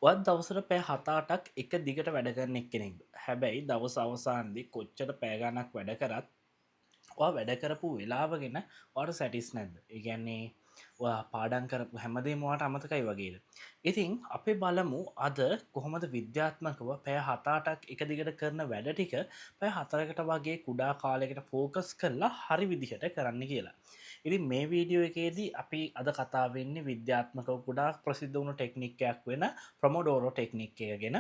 ඔයත් දවසට පැය 7-8ක් එක දිගට වැඩ කරන එක්කෙනෙක්ද? හැබැයි දවස අවසානයේදී කොච්චර පැය ගණනක් වැඩ කරත් ඔයා වැඩ කරපු වෙලාව ගැන ඔයාට සැටිස් නැද්ද? ඒ කියන්නේ ඔයා පාඩම් කරපු හැමදේම ඔයාට අමතකයි වගේද? ඉතින් අපි බලමු අද කොහොමද විද්‍යාත්මකව පැය 7-8ක් එක දිගට කරන වැඩ ටික පැය 4කට වගේ කුඩා කාලයකට ෆෝකස් කරලා හරි විදිහට කරන්න කියලා. ඉතින් මේ වීඩියෝ එකේදී අපි අද කතා වෙන්නේ විද්‍යාත්මකව ගොඩාක් ප්‍රසිද්ධ වුණු ටෙක්නික් එකක් වෙන ප්‍රොමොඩෝරෝ ටෙක්නික් එක ගැන.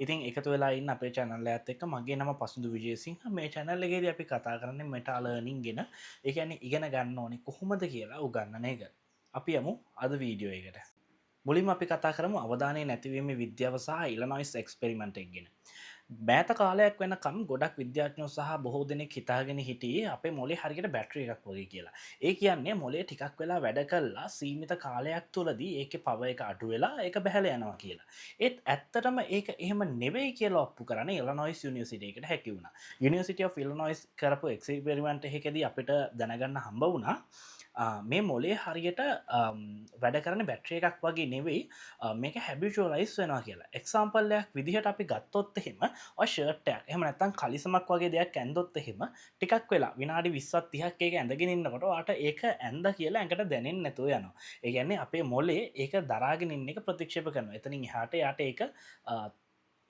ඉතින් එකතු වෙලා ඉන්න අපේ channel එකත් එක්ක මගේ නම පසුදු විජේසිංහ. මේ channel එකේදී අපි කතා කරන්නේ මෙටා ලර්නින් ගැන. ඒ කියන්නේ ඉගෙන ගන්න ඕනේ කොහොමද කියලා උගන්වන එක. අපි යමු අද වීඩියෝ එකට. මුලින්ම අපි කතා කරමු අවධානය නැතිවීමේ විද්‍යාව සහ ඉලනොයිස් එක්ස්පෙරිමන්ට් එක ගැන. මෑත කාලයක් වෙනකම් ගොඩක් විද්‍යාඥයෝ සහ බොහෝ දෙනෙක් හිතාගෙන හිටියේ අපේ මොලේ හරියට බැටරි එකක් වගේ කියලා. ඒ කියන්නේ මොලේ ටිකක් වෙලා වැඩ කළා සීමිත කාලයක් තුලදී ඒකේ පවර් එක අඩු වෙලා ඒක බැහැලා යනවා කියලා. ඒත් ඇත්තටම ඒක එහෙම නෙවෙයි කියලා ඔප්පු කරන්නේ ඉලනොයිස් යුනිවර්සිටි එකට හැකි වුණා. යුනිවර්සිටි ඔෆ් ඉලනොයිස් කරපු එක්ස්පෙරිමන්ට් එකකදී අපිට දැනගන්න හම්බ වුණා මේ මොලේ හරියට වැඩ කරන බැට්‍රිය එකක් වගේ නෙවෙයි මේක හැබිචුවලයිස් වෙනවා කියලා. එක්සාම්පල්ලයක් විදිහට අපි ගත්තොත් එහෙම ඔය ෂර්ට් එකක් එහෙම නැත්නම් කලිසමක් වගේ දෙයක් ඇඳොත් එහෙම ටිකක් වෙලා විනාඩි 20ක් 30ක් ඒක ඇඳගෙන ඉන්නකොට ඔයාට ඒක ඇඳ කියලා ඇඟට දැනෙන්නේ නැතුව යනවා. ඒ කියන්නේ අපේ මොලේ ඒක දරාගෙන ඉන්න එක ප්‍රතික්ෂේප කරනවා. එතනින් එහාට යාට ඒක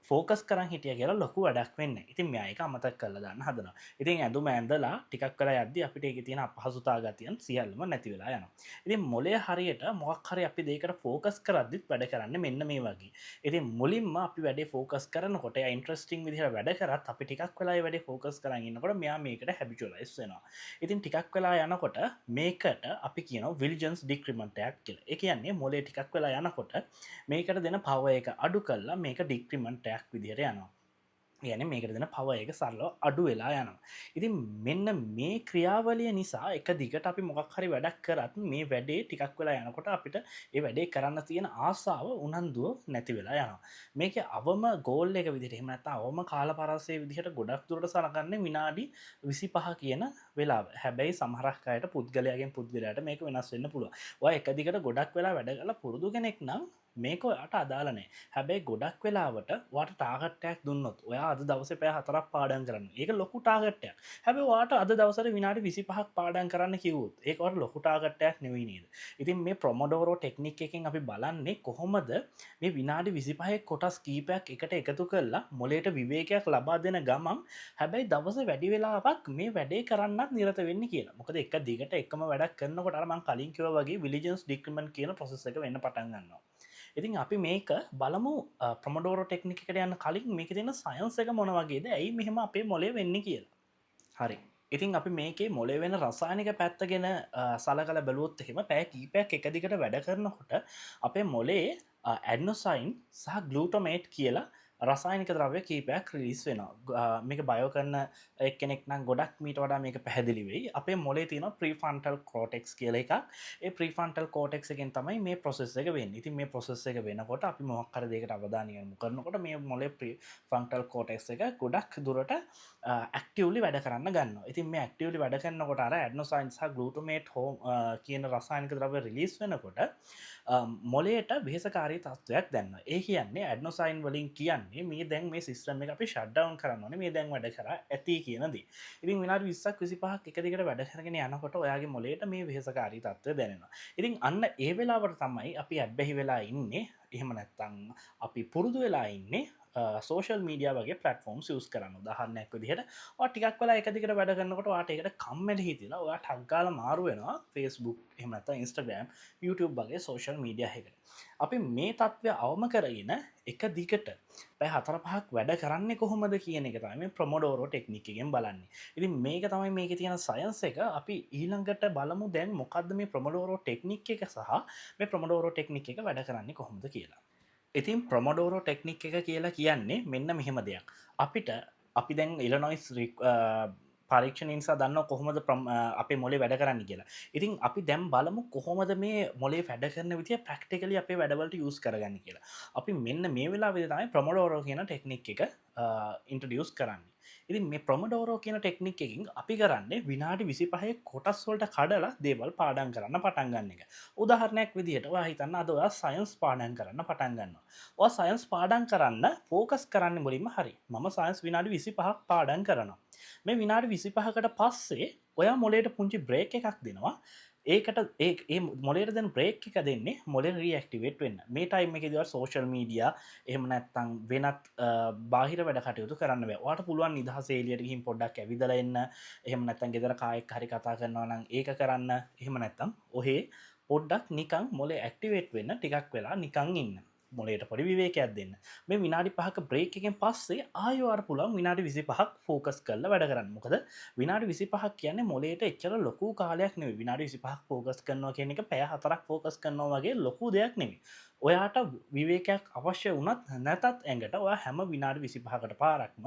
ෆෝකස් කරන් හිටිය කියලා ලොකු වැඩක් වෙන්න. ඉතින් මෙයා ඒක අමතක කරලා දාන්න හදනවා. ඉතින් ඇඳුම ඇඳලා ටිකක් වෙලා යද්දි අපිට ඒකේ තියෙන අපහසුතා ගතියන් සියල්ලම නැති වෙලා යනවා. ඉතින් මොලේ හරියට මොකක් හරි අපි දෙයකට ෆෝකස් කරද්දිත් වැඩ කරන්නේ මෙන්න මේ වගේ. ඉතින් මුලින්ම අපි වැඩේ ෆෝකස් කරනකොට එයා ඉන්ටරෙස්ටිං විදිහට වැඩ කරත් අපි ටිකක් වෙලා ඒ වැඩේ ෆෝකස් කරන් ඉන්නකොට මෙයා මේකට හැබිචුවලයිස් වෙනවා. ඉතින් ටිකක් වෙලා යනකොට මේකට අපි කියනවා විලිජන්ස් ඩික්‍රිමන්ට් එකක් කියලා. ඒ කියන්නේ මොලේ ටිකක් වෙලා යනකොට මේකට දෙන පවර් එක අඩු කරලා මේක ඩික්‍රිමන්ට් එකක් විදිහට යනවා. يعني මේකට දෙන පවර් එක සරලව අඩු වෙලා යනවා. ඉතින් මෙන්න මේ ක්‍රියාවලිය නිසා එක දිගට අපි මොකක් හරි වැඩක් කරත් මේ වැඩේ ටිකක් වෙලා යනකොට අපිට ඒ වැඩේ කරන්න තියෙන ආසාව උනන්දුව නැති වෙලා යනවා. මේකේ අවම ගෝල් එක විදිහට එහෙම නැත්නම් අවම කාලපරාසය විදිහට ගොඩක් දුරට සලකන්නේ විනාඩි 25 කියන වෙලාව. හැබැයි සමහරක් අයට පුද්ගලයාගෙන් පුද්ගලයාට මේක වෙනස් වෙන්න පුළුවන්. ඔයා එක දිගට ගොඩක් වෙලා වැඩ කරලා පුරුදු කෙනෙක් නම් මේක ඔයාට අදාළ නැහැ. හැබැයි ගොඩක් වෙලාවට ඔයාට ටාගට් එකක් දුන්නොත් ඔයා අද දවසේ පැය 4ක් පාඩම් කරන්න. ඒක ලොකු ටාගට් එකක්. හැබැයි ඔයාට අද දවසට විනාඩි 25ක් පාඩම් කරන්න කිව්වොත් ඒක ඔයාට ලොකු ටාගට් එකක් නෙවෙයි නේද? ඉතින් මේ ප්‍රොමොඩෝරෝ ටෙක්නික් එකෙන් අපි බලන්නේ කොහොමද මේ විනාඩි 25 කොටස් කීපයක් එකට එකතු කරලා මොලේට විවේකයක් ලබා දෙන ගමන් හැබැයි දවසේ වැඩි වෙලාවක් මේ වැඩේ කරන්නත් නිරත වෙන්නේ කියලා. මොකද එක දිගට එකම වැඩක් කරනකොට අර මම කලින් කිව්වා වගේ විලිජන්ස් ඩික්‍රිමන්ට් කියන ප්‍රොසෙස් එක වෙන්න පටන් ගන්නවා. ඉතින් අපි මේක බලමු ප්‍රොමඩෝරෝ ටෙක්නික් එකට යන්න කලින් මේකේ තියෙන සයන්ස් එක මොන වගේද? ඇයි මෙහෙම අපේ මොලේ වෙන්නේ කියලා. හරි. ඉතින් අපි මේකේ මොලේ වෙන රසායනික පැත්ත ගැන සලකලා බැලුවොත් එහෙම පැය කීපයක් එක දිගට වැඩ කරනකොට අපේ මොලේ ඇඩ්නොසයින් සහ ග්ලූටමේට් කියලා රසායනික ද්‍රව්‍ය කීපයක් රිලීස් වෙනවා. මේක බයෝ කරන එක්කෙනෙක් නම් ගොඩක් මීට වඩා මේක පැහැදිලි වෙයි. අපේ මොලේ තියෙන ප්‍රීෆ්‍රන්ටල් කෝටෙක්ස් කියලා එකක්. ඒ ප්‍රීෆ්‍රන්ටල් කෝටෙක්ස් එකෙන් තමයි මේ ප්‍රොසෙස් එක වෙන්නේ. ඉතින් මේ ප්‍රොසෙස් එක වෙනකොට අපි මොකක් හරි දෙයකට අවධානය යොමු කරනකොට මේ මොලේ ප්‍රීෆ්‍රන්ටල් කෝටෙක්ස් එක ගොඩක් දුරට ඇක්ටිව්ලි වැඩ කරන්න ගන්නවා. ඉතින් මේ ඇක්ටිව්ලි වැඩ කරනකොට අර ඇඩ්නොසයින් සහ ග්ලූටමේට් කියන රසායනික ද්‍රව්‍ය රිලීස් වෙනකොට මොලේට වෙහෙසකාරී තත්ත්වයක් දැනෙනවා. ඒ කියන්නේ ඇඩ්නොසයින් වලින් කියන්නේ මේ දැන් මේ සිස්ටම් එක අපි ෂට් ඩවුන් කරන්න ඕනේ. මේ දැන් වැඩ කරා ඇති කියන දේ. ඉතින් විනාඩි 20ක් 25ක් එක දිගට වැඩ කරගෙන යනකොට ඔයාගේ මොලේට මේ වෙහෙසකාරී තත්ත්වය දැනෙනවා. ඉතින් අන්න ඒ වෙලාවට තමයි අපි ඇබ්බැහි වෙලා ඉන්නේ. එහෙම නැත්නම් අපි පුරුදු වෙලා ඉන්නේ සෝෂල් මීඩියා වගේ ප්ලට්ෆෝම්ස් යූස් කරන්න. උදාහරණයක් විදිහට ඔයා ටිකක් වෙලා එක දිගට වැඩ කරනකොට ඔයාට ඒකට කම්මැලි හිතිලා ඔයා ටග් ගාලා මාරු වෙනවා Facebook එහෙම නැත්නම් Instagram YouTube වගේ සෝෂල් මීඩියා එකකට. අපි මේ තත්ත්වය අවම කරගෙන එක දිගට පැය 4-5ක් වැඩ කරන්නේ කොහොමද කියන එක තමයි මේ ප්‍රොමොඩෝරෝ ටෙක්නික් එකෙන් බලන්නේ. ඉතින් මේක තමයි මේකේ තියෙන සයන්ස් එක. අපි ඊළඟට බලමු දැන් මොකද්ද මේ ප්‍රොමොඩෝරෝ ටෙක්නික් එක සහ මේ ප්‍රොමොඩෝරෝ ටෙක්නික් එක වැඩ කරන්නේ කොහොමද කියලා. ඉතින් ප්‍රොමොඩෝරෝ ටෙක්නික් එක කියලා කියන්නේ මෙන්න මෙහෙම දෙයක්. අපි දැන් ඉලනොයිස් පරීක්ෂණ නිසා දන්නවා කොහොමද අපේ මොලේ වැඩ කරන්නේ කියලා. ඉතින් අපි දැන් බලමු කොහොමද මේ මොලේ වැඩ කරන විදිය ප්‍රැක්ටිකලි අපේ වැඩවලට යූස් කරගන්නේ කියලා. අපි මෙන්න මේ වෙලාවේදී තමයි ප්‍රොමොඩෝරෝ කියන ටෙක්නික් එක ඉන්ට්‍රොඩියුස් කරන්නේ. ඉතින් මේ ප්‍රොමඩෝරෝ කියන ටෙක්නික් එකකින් අපි කරන්නේ විනාඩි 25 කොටස් වලට කඩලා දේවල් පාඩම් කරන්න පටන් ගන්න එක. උදාහරණයක් විදිහට ඔයා හිතන්න අද ඔයා සයන්ස් පාඩම් කරන්න පටන් ගන්නවා. ඔයා සයන්ස් පාඩම් කරන්න ෆෝකස් කරන්නේ මුලින්ම හරි. මම සයන්ස් විනාඩි 25ක් පාඩම් කරනවා. මේ විනාඩි 25කට පස්සේ ඔයා මොලේට පුංචි බ්‍රේක් එකක් දෙනවා. ඒකට ඒ මොලේට දැන් බ්‍රේක් එක දෙන්නේ මොලේ රීඇක්ටිවේට් වෙන්න. මේ ටයිම් එකේදී ඔයා සෝෂල් මීඩියා එහෙම නැත්නම් වෙනත් බාහිර වැඩ කටයුතු කරන්න බෑ. ඔයාට පුළුවන් නිදහස එළියට ගිහින් පොඩ්ඩක් ඇවිදලා එන්න. එහෙම නැත්නම් ගෙදර කායෙක් හරි කතා කරනවා නම් ඒක කරන්න. එහෙම නැත්නම් ඔහේ පොඩ්ඩක් නිකන් මොලේ ඇක්ටිවේට් වෙන්න ටිකක් වෙලා නිකන් ඉන්න. මොලේට පොඩි විවේකයක් දෙන්න. මේ විනාඩි 5ක බ්‍රේක් එකෙන් පස්සේ ආයෙ ඔයාට පුළුවන් විනාඩි 25ක් ફોකස් කරලා වැඩ කරන්න. මොකද විනාඩි 25ක් කියන්නේ මොලේට එච්චර ලොකු කාලයක් නෙවෙයි. විනාඩි 25ක් ફોකස් කරනවා කියන එක පැය 4ක් ફોකස් කරනවා වගේ ලොකු දෙයක් නෙවෙයි. ඔයාට විවේකයක් අවශ්‍ය වුණත් නැතත් ඇඟට ඔයා හැම විනාඩි 25කට පාරක්ම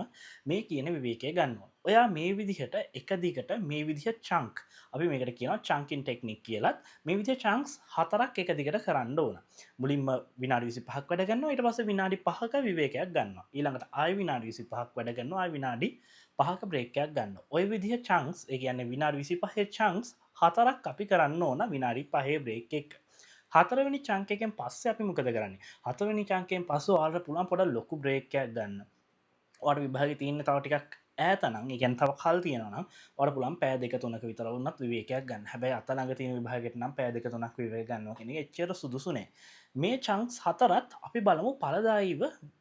මේ කියන විවේකය ගන්නවා. ඔයා මේ විදිහට එක දිගට මේ විදිහ චංක් අපි මේකට කියනවා චංකින් ටෙක්නික් කියලත් මේ විදිහ චංක්ස් 4ක් එක දිගට කරන්න ඕන. මුලින්ම විනාඩි 25ක් වැඩ කරනවා ඊට පස්සේ විනාඩි 5ක විවේකයක් ගන්නවා. ඊළඟට ආයෙ විනාඩි 25ක් වැඩ කරනවා ආයෙ විනාඩි 5ක බ්‍රේක් එකක් ගන්නවා. ওই විදිහ චංක්ස් ඒ කියන්නේ විනාඩි 25 චංක්ස් 4ක් අපි කරන්න ඕන විනාඩි 5 බ්‍රේක් එක. හතරවෙනි චංක් එකෙන් පස්සේ අපි මොකද කරන්නේ? හතරවෙනි චංකයෙන් පස්සේ ඔයාලට පුළුවන් පොඩක් ලොකු බ්‍රේක් එකක් ගන්න. ඔයාලට විභාගේ තියෙන තව ටිකක් ඈත නම් ඒ කියන්නේ තව කල් තියෙනවා නම් ඔයාලට පුළුවන් පැය දෙක තුනක විතර වුණත් විවේකයක් ගන්න. හැබැයි අත ළඟ තියෙන විභාගෙට නම් පැය දෙක තුනක් විවේක ගන්නවා කියන එක එච්චර සුදුසු නෑ. මේ චංක්ස් හතරත් අපි බලමු ඵලදායීව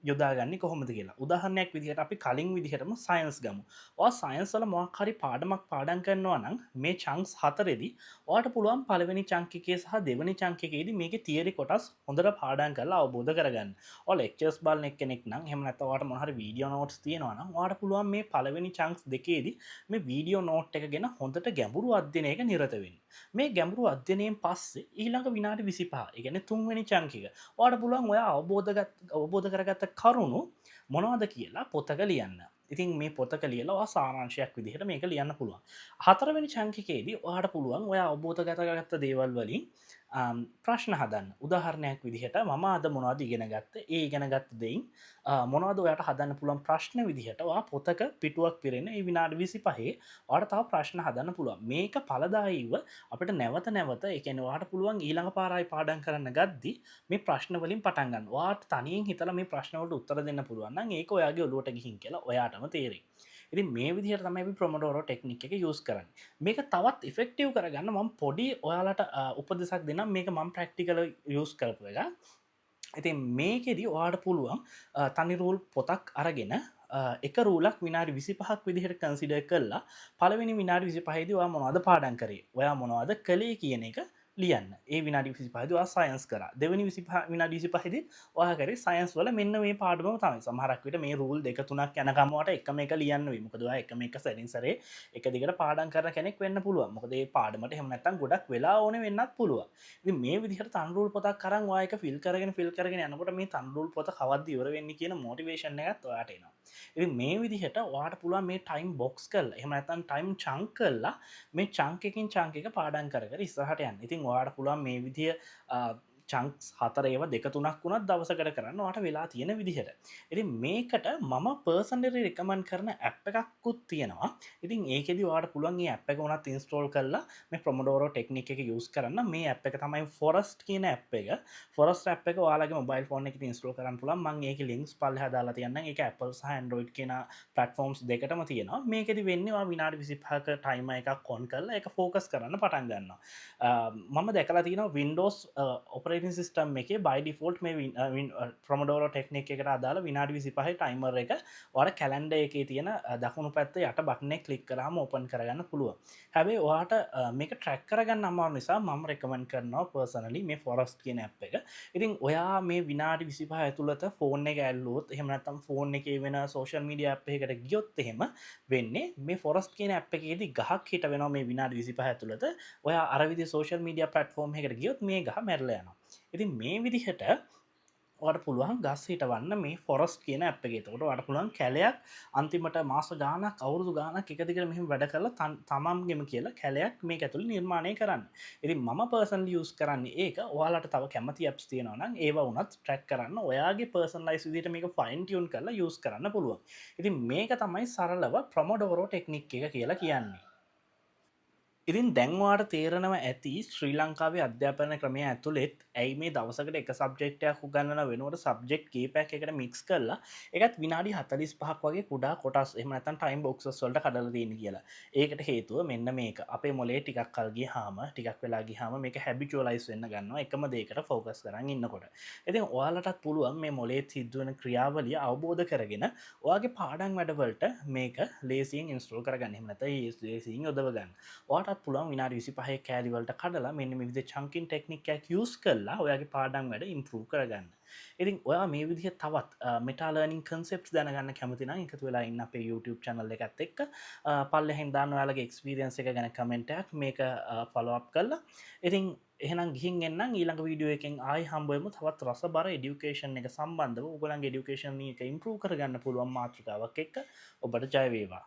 යොදාගන්නේ කොහොමද කියලා. උදාහරණයක් විදිහට අපි කලින් විදිහටම සයන්ස් ගමු. ඔයා සයන්ස් වල මොකක් හරි පාඩමක් පාඩම් කරනවා නම් මේ චංක්ස් හතරෙදි ඔයාට පුළුවන් පළවෙනි චංක් එකේ සහ දෙවෙනි චංක් එකේදී මේකේ තියරි කොටස් හොඳට පාඩම් කරලා අවබෝධ කරගන්න. ඔයා ලෙක්චර්ස් බලන කෙනෙක් නම් එහෙම නැත්නම් ඔයාට මොන හරි වීඩියෝ නෝට්ස් තියෙනවා නම් ඔයාට පුළුවන් මේ පළවෙනි චංක්ස් දෙකේදී මේ වීඩියෝ නෝට් එක ගැන හොඳට ගැඹුරු අධ්‍යයනයක නිරත වෙන්න. මේ ගැඹුරු අධ්‍යයනයෙන් පස්සේ ඊළඟ විනාඩි 25 ඒ කියන්නේ තුන්වෙනි චංක් එක ඔයාට පුළුවන් ඔයා අවබෝධ කරගත්ත කරුණු මොනවද කියලා පොතක ලියන්න. ඉතින් මේ පොතක ලියලා ඔයා සාරාංශයක් විදිහට මේක ලියන්න පුළුවන්. හතරවෙනි චංක් එකේදී ඔයාට පුළුවන් ඔයා අවබෝධ කරගත්ත දේවල් වලින් ප්‍රශ්න හදන්න. උදාහරණයක් විදිහට මම අද මොනවද ඉගෙන ගත්තේ? ඒ ඉගෙන ගත්ත දෙයින් මොනවද ඔයාට හදන්න පුළුවන් ප්‍රශ්න විදිහට ඔයා පොතක පිටුවක් පිරෙන ඒ විනාඩි 25 ඔයාට තව ප්‍රශ්න හදන්න පුළුවන්. මේක ඵලදායීව අපිට නැවත නැවත ඒ කියන්නේ ඔයාට පුළුවන් ඊළඟ පාර ආයි පාඩම් කරන්න ගද්දි මේ ප්‍රශ්න වලින් පටන් ගන්න. ඔයාට තනියෙන් හිතලා මේ ප්‍රශ්න වලට උත්තර දෙන්න පුළුවන් නම් ඒක ඔයාගේ ඔළුවට ගිහින් කියලා ඔයාටම තේරෙයි. ඉතින් මේ විදිහට තමයි අපි ප්‍රොමඩෝරෝ ටෙක්නික් එක යූස් කරන්නේ. මේක තවත් ඉෆෙක්ටිව් කරගන්න මම පොඩි ඔයාලට උපදෙසක් දෙන්නම්. මේක මම ප්‍රැක්ටිකල් යූස් කරපු එක. ඉතින් මේකෙදී ඔයාට පුළුවන් තනි රූල් පොතක් අරගෙන එක රූලක් විනාඩි 25ක් විදිහට කන්සිඩර් කරලා පළවෙනි විනාඩි 25 දී ඔයා මොනවද පාඩම් කරේ? ඔයා මොනවද කළේ කියන එක ලියන්න. ඒ විනාඩි 25 දී ඔයා සයන්ස් කරා. දෙවෙනි 25 විනාඩි 25 දී ඔයා කරේ සයන්ස් වල මෙන්න මේ පාඩමම තමයි. සමහරක් විට මේ රූල් දෙක තුනක් යනකම් ඔයාට එකම එක ලියන්න වෙයි. මොකද ඔයා එකම එක සැරින් සැරේ එක දිගට පාඩම් කරන කෙනෙක් වෙන්න පුළුවන්. මොකද මේ පාඩමට එහෙම නැත්නම් ගොඩක් වෙලා ඕනේ වෙන්නත් පුළුවන්. ඉතින් මේ විදිහට තන් රූල් පොතක් අරන් ඔයා එක ෆිල් කරගෙන යනකොට මේ තන් රූල් පොත කවද්ද ඉවර වෙන්නේ කියන මොටිවේෂන් එකත් ඔයාට එනවා. ඉතින් මේ විදිහට ඔයාට පුළුවන් මේ ටයිම් බොක්ස් කරලා එහෙම නැත්නම් ටයිම් චංක් කරලා මේ චංක් එකකින් චංක් එක පාඩම් කර කර ඉස්සරහට යන්න. ඉතින් ඔයාට පුළුවන් මේ විදිය චංක්ස් හතර ඒවා දෙක තුනක් වුණත් දවසකට කරන්න ඔයාට වෙලා තියෙන විදිහට. ඉතින් මේකට මම පර්සනලි රෙකමන්ඩ් කරන ඇප් එකක්කුත් තියෙනවා. ඉතින් ඒකෙදි ඔයාට පුළුවන් මේ ඇප් එක උනත් ඉන්ස්ටෝල් කරලා මේ ප්‍රොමඩෝරෝ ටෙක්නික් එක යූස් කරන්න. මේ ඇප් එක තමයි ෆොරස්ට් කියන ඇප් එක. ෆොරස්ට් ඇප් එක ඔයාලගේ මොබයිල් ෆෝන් එකේ ඉන්ස්ටෝල් කරන්න පුළුවන්. මම ඒකේ ලින්ක්ස් පල්ලෙහා දාලා තියන්නම්. ඒක Apple සහ Android කියන ප්ලැට්ෆෝම්ස් දෙකටම තියෙනවා. මේකෙදි වෙන්නේ ඔයා විනාඩි 25ක ටයිමර් එකක් ඔන් කරලා ඒක ફોකස් කරන්න පටන් ගන්නවා. මම දැකලා තියෙනවා Windows operating සිස්ටම් එකේ by default මේ ප්‍රොමඩෝරෝ ටෙක්නික් එකට අදාළ විනාඩි 25 ටයිමර් එක ඔයාලා කැලෙන්ඩර් එකේ තියෙන දකුණු පැත්තේ යට බටන් එක ක්ලික් කරාම ඕපන් කරගන්න පුළුවන්. හැබැයි ඔයාට මේක ට්‍රැක් කරගන්න අමාරු නිසා මම රෙකමන්ඩ් කරනවා පර්සනලි මේ ෆොරස්ට් කියන ඇප් එක. ඉතින් ඔයා මේ විනාඩි 25 ඇතුළත ෆෝන් එක ඇල්ලුවොත් එහෙම නැත්නම් ෆෝන් එකේ වෙන සෝෂල් මීඩියා ඇප් එකකට ගියොත් එහෙම වෙන්නේ මේ ෆොරස්ට් කියන ඇප් එකේදී ගහක් හිට වෙනවා මේ විනාඩි 25 ඇතුළත. ඔයා අර විදිහේ සෝෂල් මීඩියා ප්ලැට්ෆෝම් එකකට ගියොත් මේ ගහ මැරලා යනවා. ඉතින් මේ විදිහට වට පුළුවන් ගස් හිටවන්න මේ ෆොරස් කියන අප් එකේ. එතකොට වට පුළුවන් කැලයක් අන්තිමට මාස ගාණක් අවුරුදු ගාණක් එක දිගට මෙහෙම වැඩ කරලා තමන්ගෙම කියලා කැලයක් මේක ඇතුළේ නිර්මාණය කරන්න. ඉතින් මම පර්සනලි යූස් කරන්නේ ඒක. ඔයාලට තව කැමති ඇප්ස් තියෙනවා නම් ඒවා වුණත් ට්‍රැක් කරන්න ඔයාගේ පර්සනලයිස් විදිහට මේක ෆයින් ටියුන් කරලා යූස් කරන්න පුළුවන්. ඉතින් මේක තමයි සරලව ප්‍රොමොඩෝරෝ ටෙක්නික් එක කියලා කියන්නේ. ඉතින් දැන්වාට තේරෙනව ඇති ශ්‍රී ලංකාවේ අධ්‍යාපන ක්‍රමය ඇතුළෙත් ඇයි මේ දවසකට එක සබ්ජෙක්ටයක් උගන්නන වෙනුවට සබ්ජෙක්් කීපයක් එකට මික්ස් කරලා එකත් විනාඩි 45ක් වගේ කුඩා කොටස් එහම නැත්නම් ටයිම් බොක්සස් වලට කඩලා තියෙන කියලා. ඒකට හේතුව මෙන්න මේක. අපේ මොලේ ටිකක් කල් ගියාම ටිකක් වෙලා ගියාම මේක හැබිචුවලයිස් වෙන්න ගන්නවා එකම දෙයකට ફોකස් කරන් ඉන්නකොට. ඉතින් ඔයාලටත් පුළුවන් මේ මොලේ සිද්ධ වෙන ක්‍රියාවලිය අවබෝධ කරගෙන ඔයාගේ පාඩම් වැඩවලට මේක ලේසියෙන් ඉන්ස්ටෝල් කරගන්න. එහෙම නැත්නම් ලේසියෙන් යොදව ගන්න. ඔයාට පුළුවන් විනාඩි 25 කෑලිවලට කඩලා මෙන්න මේ විදිහේ චන්කින් ටෙක්නික් එකක් යූස් කරලා ඔයාගේ පාඩම් වැඩ ඉම්ප්‍රූව් කරගන්න. ඉතින් ඔයා මේ විදිහේ තවත් මෙටා ලර්නින් කන්සෙප්ට්ස් දැනගන්න කැමති නම් එකතු වෙලා ඉන්න අපේ YouTube channel එකත් එක්ක පල්ලෙහෙන් දාන්න ඔයාලගේ එක්ස්පීරියන්ස් එක ගැන කමෙන්ට් එකක් මේක ෆලෝ අප් කරලා. ඉතින් එහෙනම් ගිහින් එන්නම් ඊළඟ වීඩියෝ එකෙන් ආයි හම්බ වෙමු තවත් රසබර এডুকেෂන් එක සම්බන්ධව ඔයගොල්ලන්ගේ এডুকেෂන් එක ඉම්ප්‍රූව් කරගන්න පුළුවන් මාතෘකාවක් එක්ක. ඔබට ජය වේවා.